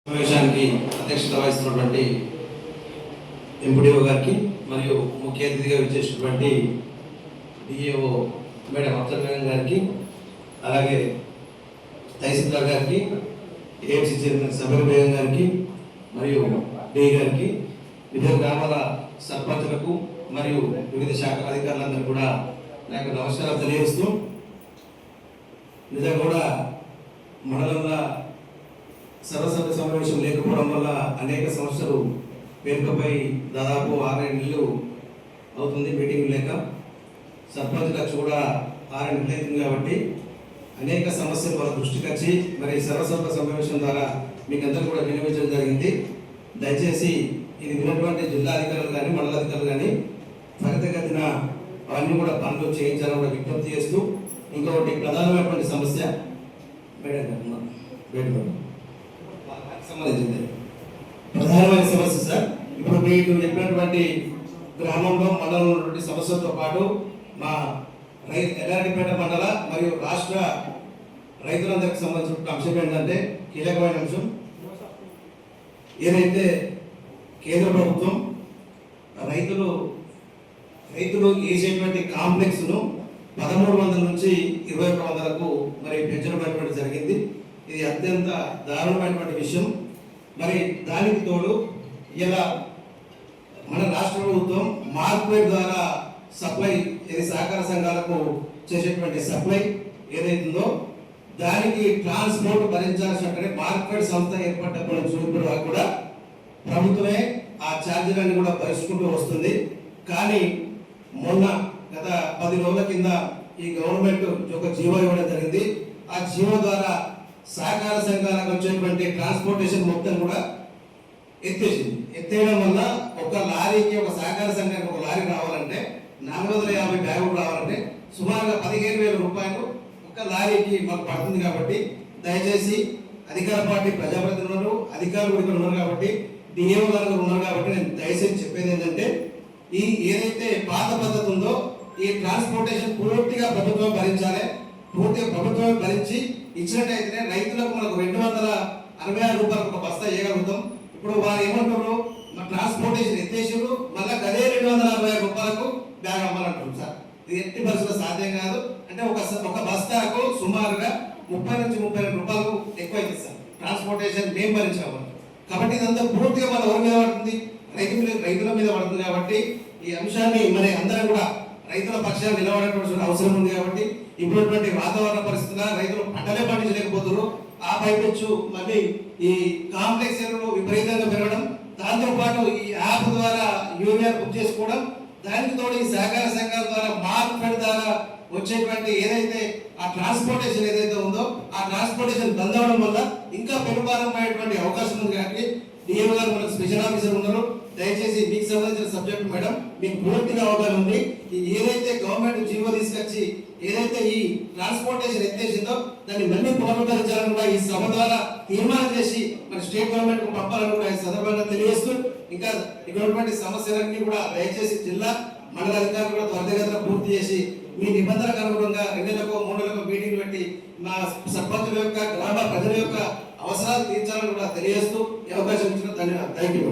సమావేశానికి అధ్యక్షత వహిస్తున్నటువంటి ఎంపీడీఓ గారికి మరియు ముఖ్య అతిథిగా విచ్చేసినటువంటి డిఏఓ మేడం అబ్దుల్ బేగం గారికి, అలాగే తహసీల్దార్ గారికి, ఏఎంసీ చైర్మన్ సబీర్ బేగం గారికి మరియు డి గారికి, వివిధ గ్రామాల సర్పంచులకు మరియు వివిధ శాఖల అధికారులందరూ కూడా నా యొక్క నమస్కారాలు తెలియజేస్తూ, నిజంగా కూడా మండలంలో సర్వసభ్య సమావేశం లేకపోవడం వల్ల అనేక సమస్యలు పేరుకపై దాదాపు 6 నెలలు అవుతుంది మీటింగ్ లేక. సర్పంచ్ లక్ష కూడా 6 నెలలు అవుతుంది కాబట్టి అనేక సమస్యలు వాళ్ళ దృష్టికి వచ్చి మరి సర్వసభ్య సమావేశం ద్వారా మీకు అందరూ కూడా వినియోగించడం జరిగింది. దయచేసి ఇది విన్నటువంటి జిల్లా అధికారులు కానీ మండల అధికారులు కానీ త్వరితగతిన అవన్నీ కూడా పనులు చేయించాలని కూడా విజ్ఞప్తి చేస్తూ, ఇంకొకటి ప్రధానమైనటువంటి సమస్య సంబంధించింది ప్రధానమైన సమస్య సార్. ఇప్పుడు మీకు చెప్పినటువంటి గ్రామంలో మండలంలో ఉన్నటువంటి సమస్యలతో పాటు మా ఎల్లారెడ్డిపేట మండల మరియు రాష్ట్ర రైతులందరికీ సంబంధించిన అంశం ఏంటంటే కీలకమైన అంశం. ఏదైతే కేంద్ర ప్రభుత్వం రైతులు వేసేటువంటి కాంప్లెక్స్ను 1300 నుంచి 2100కు మరి పెంచడం జరిగింది. ఇది అత్యంత దారుణమైనటువంటి విషయం. మరి దానికి తోడు ఇలా మన రాష్ట్ర ప్రభుత్వం మార్కెట్ ద్వారా సప్లై సహకార సంఘాలకు చేసేటువంటి సప్లై ఏదైతుందో దానికి ట్రాన్స్పోర్ట్ భరించాల్సినటువంటి మార్కెట్ సంస్థ ఏర్పడ్డప్పుడు చూపుడు కూడా ప్రభుత్వమే ఆ ఛార్జీలన్నీ కూడా భరించుకుంటూ వస్తుంది. కానీ మొన్న గత 10 రోజుల కింద ఈ గవర్నమెంట్ ఒక జీవో ఇవ్వడం జరిగింది. ఆ జీవో ద్వారా సహకార సంఘాలకు వచ్చేటువంటి ట్రాన్స్పోర్టేషన్ మొత్తం కూడా ఎత్తేయడం వల్ల ఒక లారీకి, ఒక సహకార సంఘానికి ఒక లారీ రావాలంటే 450 బ్యాగులు రావాలంటే సుమారుగా 15,000 రూపాయలు ఒక లారీకి మాకు పడుతుంది. కాబట్టి దయచేసి అధికార పార్టీ ప్రజాప్రతినిధులు అధికారులు ఇక్కడ ఉన్నారు కాబట్టి, డిఏఓ గారు ఉన్నారు కాబట్టి నేను దయచేసి చెప్పేది ఏంటంటే, ఈ ఏదైతే పాత పద్ధతి ఉందో ఈ ట్రాన్స్పోర్టేషన్ పూర్తిగా ప్రభుత్వం భరించాలి. పూర్తిగా ప్రభుత్వం భరించి ఇచ్చినట్టయితే రైతులకు మనకు 266 రూపాయలకు ఒక బస్తా వేయగలుగుతాం. ఇప్పుడు వారు ఏమంటారు, మన ట్రాన్స్పోర్టేషన్ ఎత్తేసారు, మళ్ళీ అదే 260 రూపాయలకు బ్యాగ్ అమ్మాలంటారు సార్. ఇది ఎట్టి పరిస్థితుల్లో సాధ్యం కాదు. అంటే ఒక బస్తాకు సుమారుగా 30 నుంచి 32 రూపాయలకు ఎక్కువ అవుతుంది సార్ ట్రాన్స్పోర్టేషన్ మేము భరించాలి. కాబట్టి ఇదంతా పూర్తిగా మన ఎవరి మీద పడుతుంది, రైతుల మీద పడుతుంది. కాబట్టి ఈ అంశాన్ని మరి అందరం కూడా రైతుల పక్షాన్ని నిలబడేటువంటి అవసరం ఉంది. కాబట్టి ఇప్పుడున్నటువంటి వాతావరణ పరిస్థితుల రైతులు పంటలే పండించలేకపోతున్నారు. ఆ పైపెచ్చు మళ్ళీ ఈ కాంప్లెక్స్ ఎరువులు విపరీతంగా పెరగడం, దాంతోపాటు ఈ యాప్ ద్వారా యూరియా బుక్ చేసుకోవడం, దానికి తోడు ఈ సహకార సంఘాల ద్వారా మార్కెట్ ద్వారా వచ్చేటువంటి ఏదైతే ఆ ట్రాన్స్పోర్టేషన్ ఏదైతే ఉందో ఆ ట్రాన్స్పోర్టేషన్ బంద్ అవడం వల్ల ఇంకా పెనుభారం అయ్యేటువంటి అవకాశం ఉంది. కాబట్టి డిఎం గారు మనకు స్పెషల్ ఆఫీసర్ ఉన్నారు. దయచేసి మీకు సంబంధించిన సబ్జెక్ట్ మేడం మీకు పూర్తిగా అవగాహన ఉంది. ఏదైతే గవర్నమెంట్ జీవో తీసుకొచ్చి ఏదైతే ఈ ట్రాన్స్పోర్టేషన్ ఎత్తేసిందో దాన్ని మళ్ళీ పునరుద్ధరించాలని కూడా ఈ సభ ద్వారా తీర్మానం చేసి మన స్టేట్ గవర్నమెంట్ కు పంపాలని కూడా ఈ సందర్భంగా తెలియజేస్తూ, ఇంకా ఇక్కడ సమస్యలన్నీ కూడా దయచేసి జిల్లా మండల అధికారులు కూడా త్వరితగతిన పూర్తి చేసి మీ నిబంధనలకు అనుగుణంగా 2 నెలలకు 3 నెలలకు మీటింగ్ పెట్టి మా సర్పంచుల యొక్క గ్రామ ప్రజల యొక్క అవసరాలు తీర్చాలని కూడా తెలియజేస్తూ ఈ అవకాశం ఇచ్చిన ధన్యవాదాలు. Thank you.